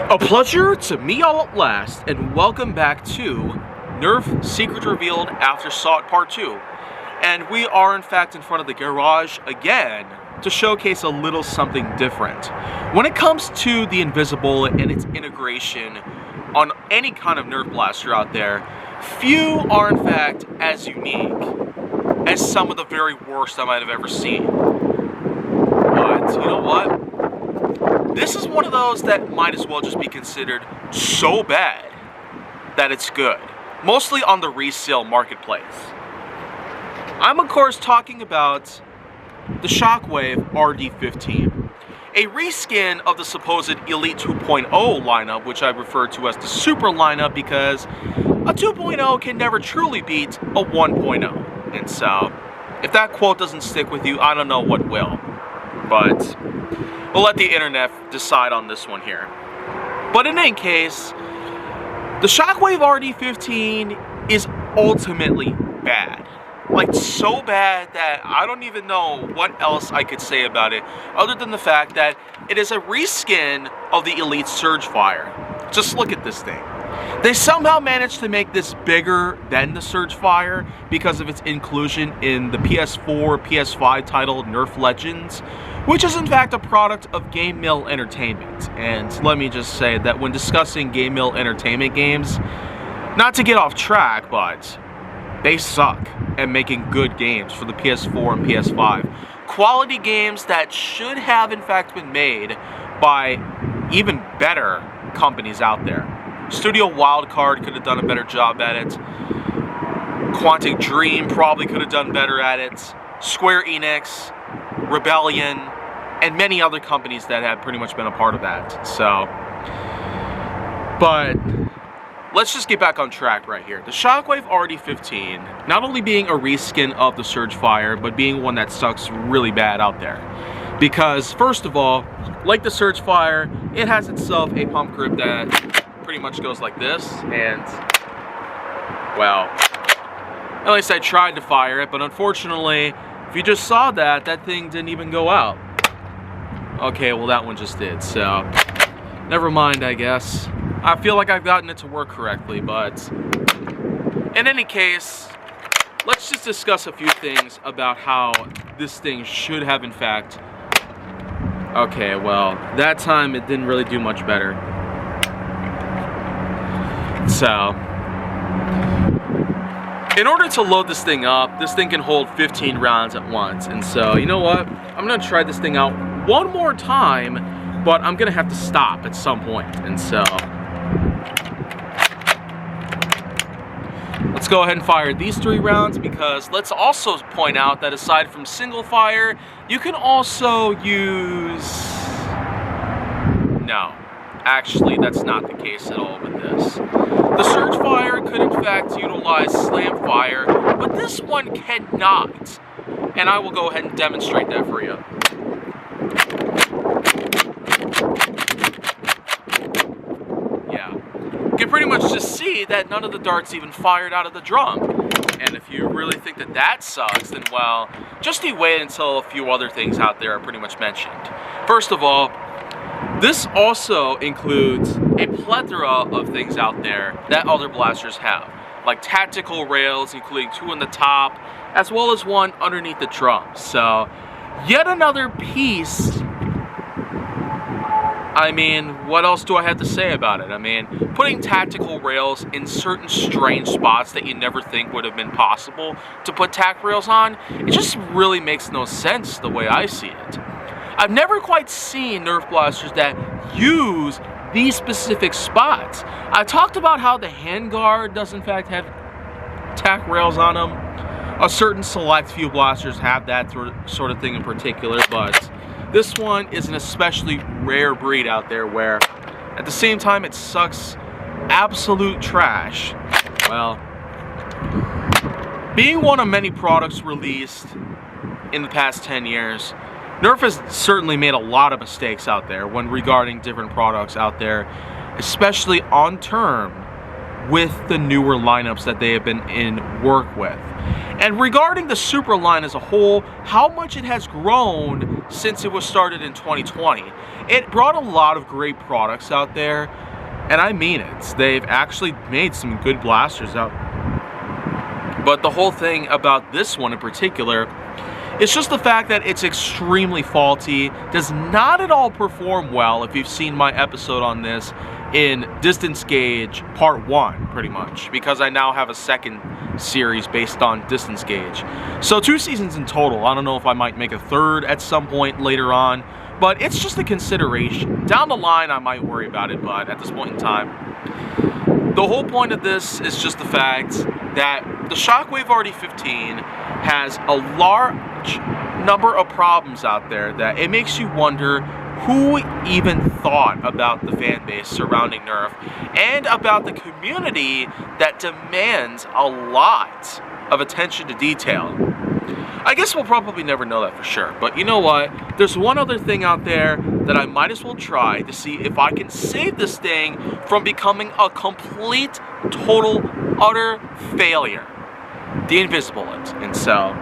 A pleasure to meet y'all at last, and welcome back to Nerf Secret Revealed Aftersought Part 2. And we are in fact in front of the garage again to showcase a little something different. When it comes to the Invisible and its integration on any kind of Nerf blaster out there, few are in fact as unique as some of the very worst I might have ever seen. But you know what? This is one of those that might as well just be considered so bad that it's good. Mostly on the resale marketplace. I'm of course talking about the Shockwave RD15. A reskin of the supposed Elite 2.0 lineup, which I refer to as the Super lineup because a 2.0 can never truly beat a 1.0. And so, if that quote doesn't stick with you, I don't know what will. But we'll let the internet decide on this one here. But in any case, the Shockwave RD15 is ultimately bad. Like, so bad that I don't even know what else I could say about it other than the fact that it is a reskin of the Elite Surgefire. Just look at this thing. They somehow managed to make this bigger than the Surgefire because of its inclusion in the PS4, PS5 title Nerf Legends, which is in fact a product of Game Mill Entertainment. And let me just say that when discussing Game Mill Entertainment games, not to get off track, but they suck at making good games for the PS4 and PS5. Quality games that should have in fact been made by even better companies out there. Studio Wildcard could have done a better job at it. Quantic Dream probably could have done better at it. Square Enix, Rebellion, and many other companies that have pretty much been a part of that. So, but let's just get back on track right here. The Shockwave RD15, not only being a reskin of the Surgefire, but being one that sucks really bad out there. Because, first of all, like the Surgefire, it has itself a pump grip that pretty much goes like this, and, well, at least I tried to fire it, but unfortunately, if you just saw that, that thing didn't even go out. Okay, well that one just did, so never mind, I guess. I feel like I've gotten it to work correctly, but in any case, let's just discuss a few things about how this thing should have in fact. Okay, well, that time it didn't really do much better. So, in order to load this thing up, this thing can hold 15 rounds at once. And so, you know what? I'm gonna try this thing out one more time, but I'm gonna have to stop at some point. And so, let's go ahead and fire these 3 rounds, because let's also point out that aside from single fire, you can also use... No, actually that's not the case at all with this. The Surgefire could in fact utilize slam fire, but this one cannot. And I will go ahead and demonstrate that for you. Yeah. You can pretty much just see that none of the darts even fired out of the drum. And if you really think that that sucks, then well, just you wait until a few other things out there are pretty much mentioned. First of all, this also includes a plethora of things out there that other blasters have, like tactical rails, including 2 on the top, as well as 1 underneath the drum. So, yet another piece. I mean, what else do I have to say about it? I mean, putting tactical rails in certain strange spots that you never think would have been possible to put tac rails on, it just really makes no sense the way I see it. I've never quite seen Nerf blasters that use these specific spots. I talked about how the handguard does in fact have tac rails on them. A certain select few blasters have that sort of thing in particular, but this one is an especially rare breed out there where at the same time it sucks absolute trash. Well, being one of many products released in the past 10 years, Nerf has certainly made a lot of mistakes out there when regarding different products out there, especially on term with the newer lineups that they have been in work with. And regarding the Super line as a whole, how much it has grown since it was started in 2020. It brought a lot of great products out there, and I mean it. They've actually made some good blasters out. But the whole thing about this one in particular, it's just the fact that it's extremely faulty, does not at all perform well if you've seen my episode on this in Distance Gauge Part 1, pretty much, because I now have a second series based on Distance Gauge. So 2 seasons in total. I don't know if I might make a third at some point later on, but it's just a consideration. Down the line, I might worry about it, but at this point in time, the whole point of this is just the fact that the Shockwave RD15 has a large number of problems out there that it makes you wonder who even thought about the fan base surrounding Nerf and about the community that demands a lot of attention to detail. I guess we'll probably never know that for sure, but you know what? There's one other thing out there that I might as well try to see if I can save this thing from becoming a complete, total, utter failure. The Invisibullet. And so,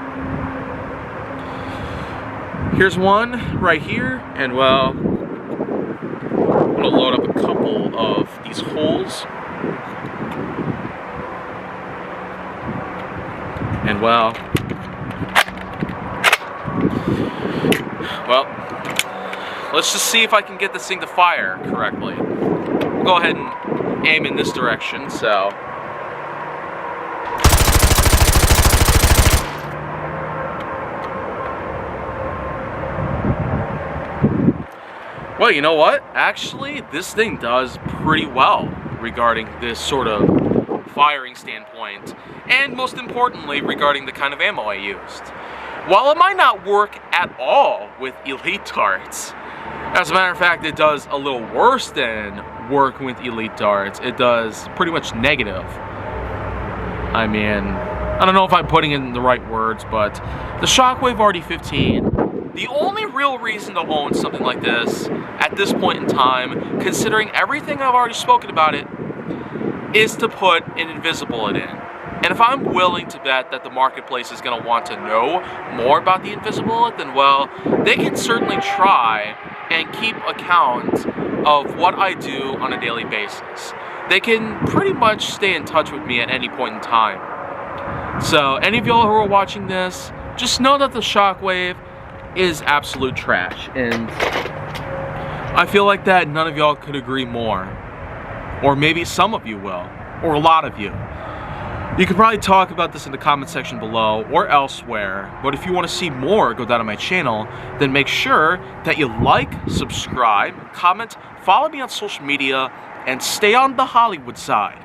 here's one right here, and well, I'm gonna load up a couple of these holes. And well, let's just see if I can get this thing to fire correctly. We'll go ahead and aim in this direction, so. Well, you know what? Actually, this thing does pretty well regarding this sort of firing standpoint, and most importantly, regarding the kind of ammo I used. While it might not work at all with Elite darts, as a matter of fact, it does a little worse than work with Elite darts. It does pretty much negative. I mean, I don't know if I'm putting it in the right words, but the Shockwave RD15, the only real reason to own something like this at this point in time, considering everything I've already spoken about it, is to put an Invisibullet in. And if I'm willing to bet that the marketplace is going to want to know more about the Invisibullet, then well, they can certainly try and keep account of what I do on a daily basis. They can pretty much stay in touch with me at any point in time. So any of y'all who are watching this, just know that the Shockwave is absolute trash, and I feel like that none of y'all could agree more. Or maybe some of you will, or a lot of you. You could probably talk about this in the comment section below or elsewhere, but if you want to see more go down on my channel, then make sure that you like, subscribe, comment, follow me on social media, and stay on the Hollywood side.